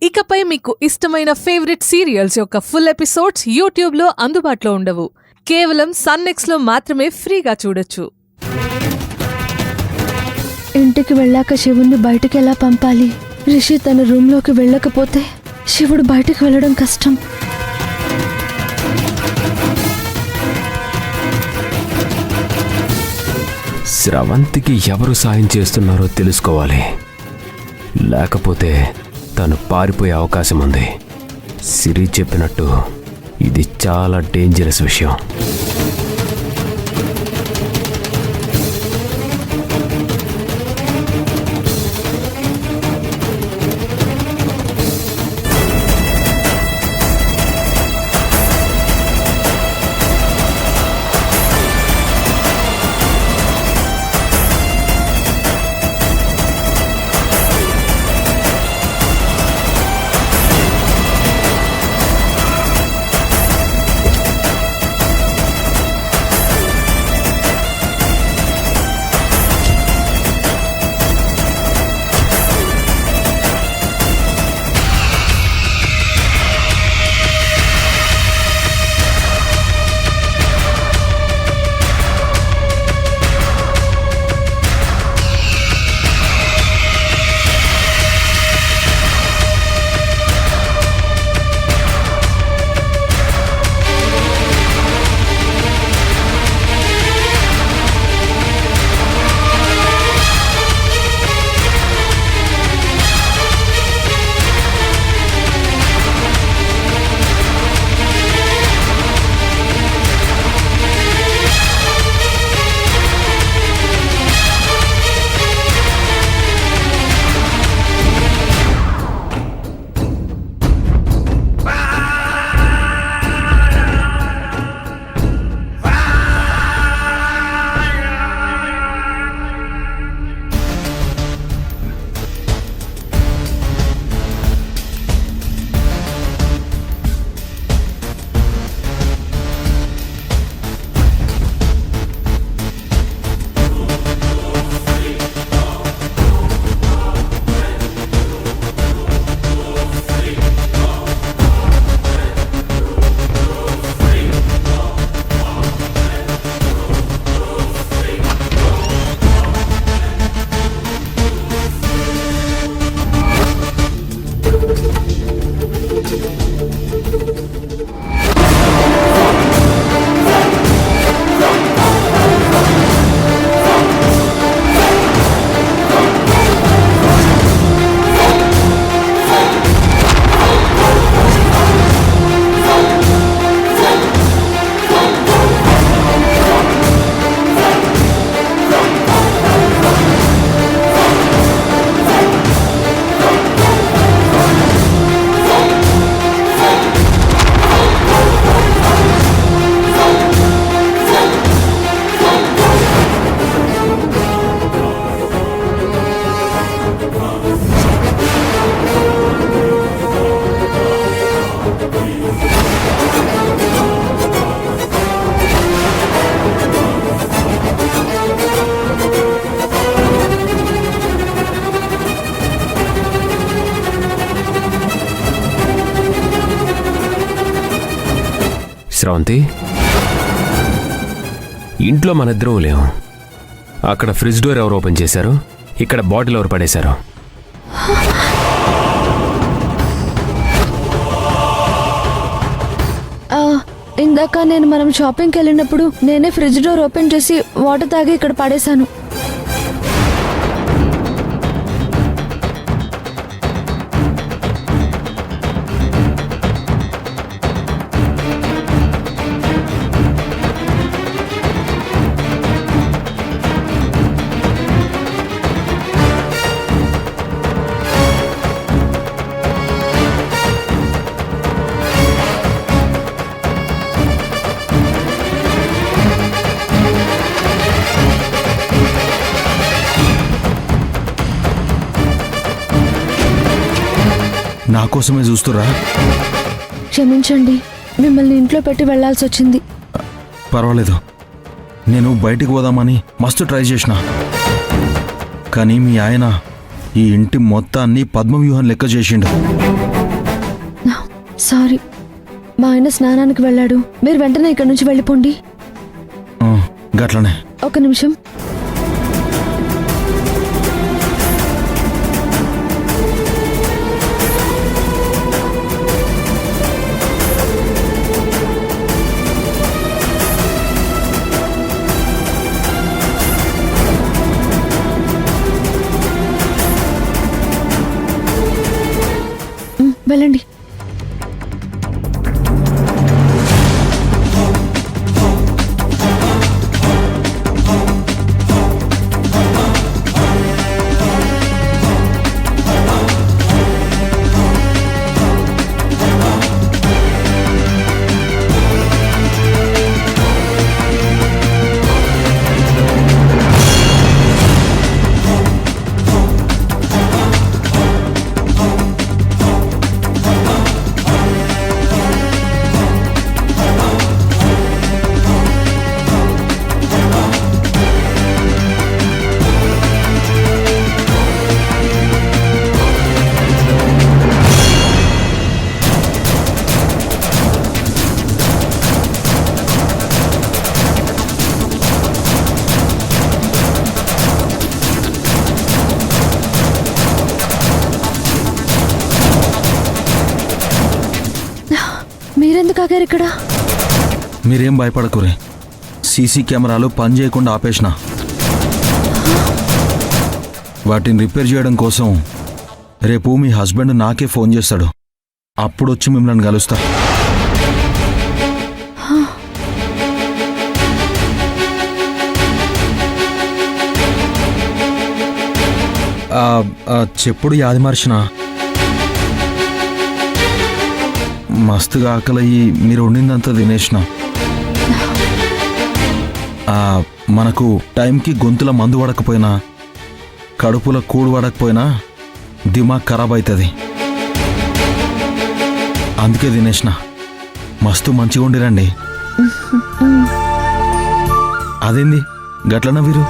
ఇకపై మీకు ఇష్టమైన ఫేవరెట్ సీరియల్స్ యొక్క ఫుల్ ఎపిసోడ్స్ యూట్యూబ్లో అందుబాటులో ఉండవు. కేవలం సన్నెక్స్లో మాత్రమే ఫ్రీగా చూడొచ్చు. ఇంటికి వెళ్ళాక శివుణ్ణి బయటికి ఎలా పంపాలి? రిషి తన రూమ్లోకి వెళ్ళకపోతే శివుడు బయటికి వెళ్ళడం కష్టం. స్రవంతికి ఎవరు సాయం చేస్తున్నారో తెలుసుకోవాలి, లేకపోతే తను పారిపోయే అవకాశం ఉంది. సిరి చెప్పినట్టు ఇది చాలా డేంజరస్ విషయం. శ్రవంతి, ఇంట్లో మనిద్దరం లేవు. అక్కడ ఫ్రిడ్జ్ డోర్ ఎవరు ఓపెన్ చేశారు? ఇక్కడ బాటిల్ ఎవరు పడేశారు? ఇందాక మనం షాపింగ్కి వెళ్ళినప్పుడు నేనే ఫ్రిడ్జ్ డోర్ ఓపెన్ చేసి వాటర్ తాగి ఇక్కడ పడేశాను. నా కోసమే చూస్తురా? క్షమించండి, మిమ్మల్ని ఇంట్లో పెట్టి వెళ్లాల్సి వచ్చింది. పర్వాలేదు, నేను బయటికి పోదామని మస్తు ట్రై చేసిన, కానీ మీ ఆయన ఈ ఇంటి మొత్తాన్ని పద్మవ్యూహం లెక్క చేసిండు. సారీ, మా ఆయన స్నానానికి వెళ్ళాడు. మీరు వెంటనే ఇక్కడి నుంచి వెళ్ళిపోండి. ఆ, గట్లనే. ఒక నిమిషం. వెళ్ళండి. మీరెందుకు ఆగారు ఇక్కడ? మీరేం భయపడకురే, సీసీ కెమెరాలు పని చేయకుండా ఆపేసిన. వాటిని రిపేర్ చేయడం కోసం రేపు మీ హస్బెండ్ నాకే ఫోన్ చేస్తాడు. అప్పుడు వచ్చి మిమ్మల్ని కలుస్తా. చెప్పుడు యాది మార్చిన మస్తుగా ఆకలయ్యి మీరు వండిందంతా తినేసిన. మనకు టైంకి గొంతుల మందు పడకపోయినా, కడుపుల కూడు పడకపోయినా దిమాగ్ ఖరాబ్ అవుతుంది. అందుకే తినేసిన. మస్తు మంచిగా ఉండిరండి. అదేంది గట్లనా వీరు?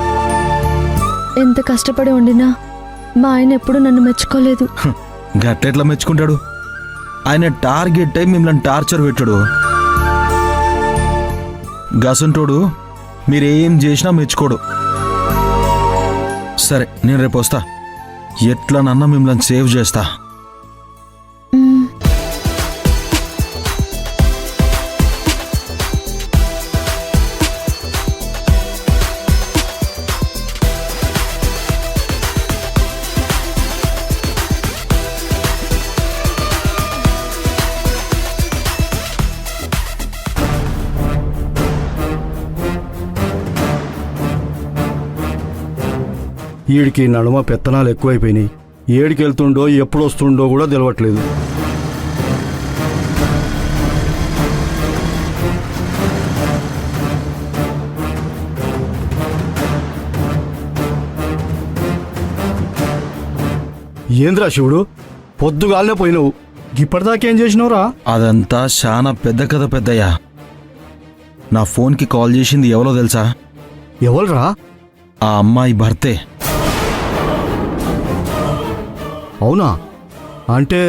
ఎంత కష్టపడి వండినా మా ఆయన ఎప్పుడు నన్ను మెచ్చుకోలేదు. గట్టెట్లా మెచ్చుకుంటాడు? ఆయన టార్గెట్ అయి మిమ్మల్ని టార్చర్ పెట్టాడు. గసంటోడు మీరేం చేసినా మెచ్చుకోడు. సరే, నేను రేపు వస్తా. ఎట్లనన్నా మిమ్మల్ని సేవ్ చేస్తా. ఈడికి నడుమ పెత్తనాలు ఎక్కువైపోయినాయి. ఏడికెళ్తుండో ఎప్పుడొస్తుండో కూడా తెలవట్లేదు. ఏంద్రా శివుడు, పొద్దుగాలనే పోయినావు, ఇప్పటిదాకేం చేసినవురా? అదంతా చాలా పెద్ద కథ పెద్దయ్యా. నా ఫోన్కి కాల్ చేసింది ఎవరో తెలుసా? ఎవరురా? ఆ అమ్మాయి భర్తే. అవునా? అంటే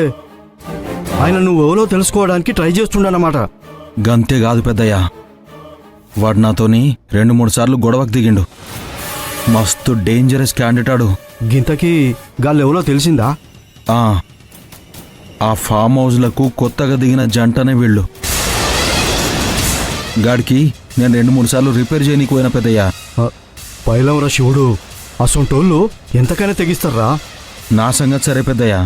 ఆయన నువ్వెవరో తెలుసుకోవడానికి ట్రై చేస్తుండనమాట. గంతే కాదు పెద్దయ్యా, వాడు నాతోని 2-3 సార్లు గొడవకు దిగిండు. మస్తు డేంజరస్ క్యాండిడేటాడు. గింతకి గాళ్ళెవరో తెలిసిందా? ఆ ఫామ్ హౌస్లకు కొత్తగా దిగిన జంటనే వీళ్ళు. గాడికి నేను 2-3 సార్లు రిపేర్ చేయనీకి పోయిన పెద్దయ్యా. పైలంరా శివుడు, అసొంటోళ్ళు ఎంతకైనా తెగిస్తారా? నా సంగతి సరే పెద్దయ్యా,